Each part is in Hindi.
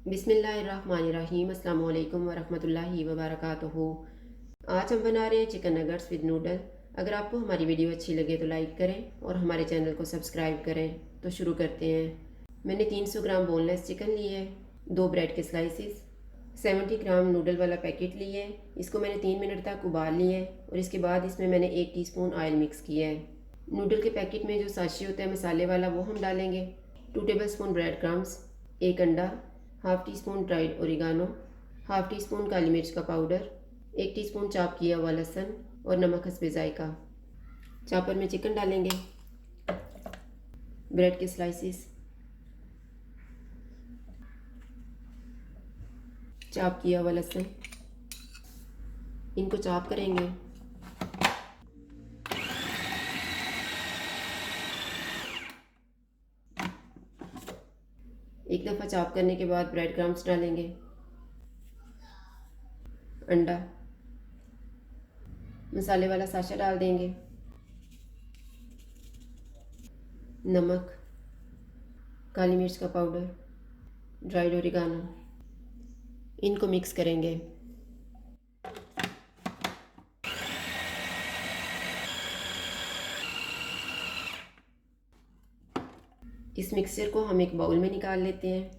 बिस्मिल्लाहिर्रहमानिर्रहीम अस्सलाम वालेकुम वरहमतुल्लाहि वबरकातुहू। आज हम बना रहे हैं चिकन नगट्स विद नूडल। अगर आपको हमारी वीडियो अच्छी लगे तो लाइक करें और हमारे चैनल को सब्सक्राइब करें। तो शुरू करते हैं। मैंने 300 ग्राम बोनलेस चिकन लिए है, 2 ब्रेड के स्लाइसिस, 70 ग्राम नूडल वाला पैकेट लिए है। इसको मैंने 3 मिनट तक उबाल लिया है और इसके बाद इसमें मैंने 1 टीस्पून ऑयल मिक्स किया है। नूडल के पैकेट में जो साशी होता है मसाले वाला वो हम डालेंगे। 2 टेबल स्पून ब्रेड क्रम्स, 1 अंडा, half teaspoon dried oregano, half teaspoon काली मिर्च का पाउडर, 1 टीस्पून चॉप किया हुआ लहसुन और नमक हस्बे जायका। चॉपर में चिकन डालेंगे, ब्रेड के स्लाइसिस, चॉप किया हुआ लहसुन, इनको चॉप करेंगे। एक दफ़ा चॉप करने के बाद ब्रेड क्रम्स डालेंगे, अंडा, मसाले वाला साशा डाल देंगे, नमक, काली मिर्च का पाउडर, ड्राइड ओरिगानो, इनको मिक्स करेंगे। इस मिक्सचर को हम एक बाउल में निकाल लेते हैं।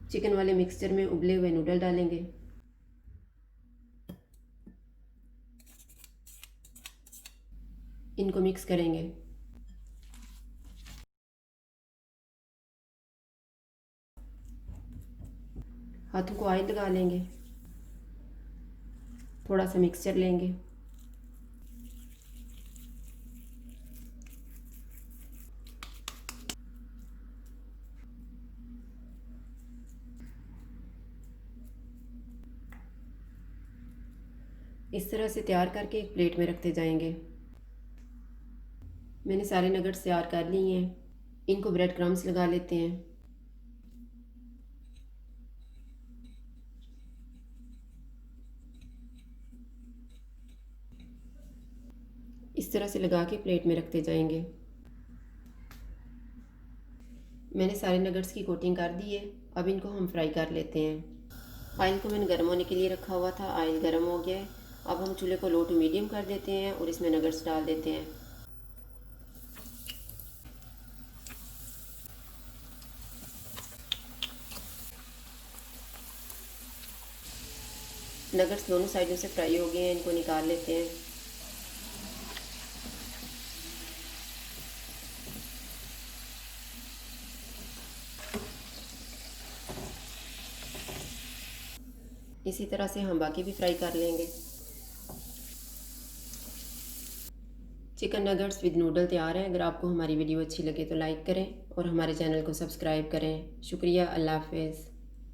चिकन वाले मिक्सचर में उबले हुए नूडल डालेंगे, इनको मिक्स करेंगे। हाथों को ऑयल लगा लेंगे, थोड़ा सा मिक्सचर लेंगे, इस तरह से तैयार करके एक प्लेट में रखते जाएंगे। मैंने सारे नगट्स तैयार कर लिए हैं, इनको ब्रेड क्रम्स लगा लेते हैं। इस तरह से लगा के प्लेट में रखते जाएंगे। मैंने सारे नगट्स की कोटिंग कर दी है, अब इनको हम फ्राई कर लेते हैं। ऑयल को मैंने गर्म होने के लिए रखा हुआ था, ऑयल गर्म हो गया है। अब हम चूल्हे को लो टू मीडियम कर देते हैं और इसमें नगट्स डाल देते हैं। नगट्स दोनों साइडों से फ्राई हो गए हैं, इनको निकाल लेते हैं। इसी तरह से हम बाकी भी फ्राई कर लेंगे। चिकन नगट्स विद नूडल तैयार है। अगर आपको हमारी वीडियो अच्छी लगे तो लाइक करें और हमारे चैनल को सब्सक्राइब करें। शुक्रिया। अल्लाह हाफ़िज़।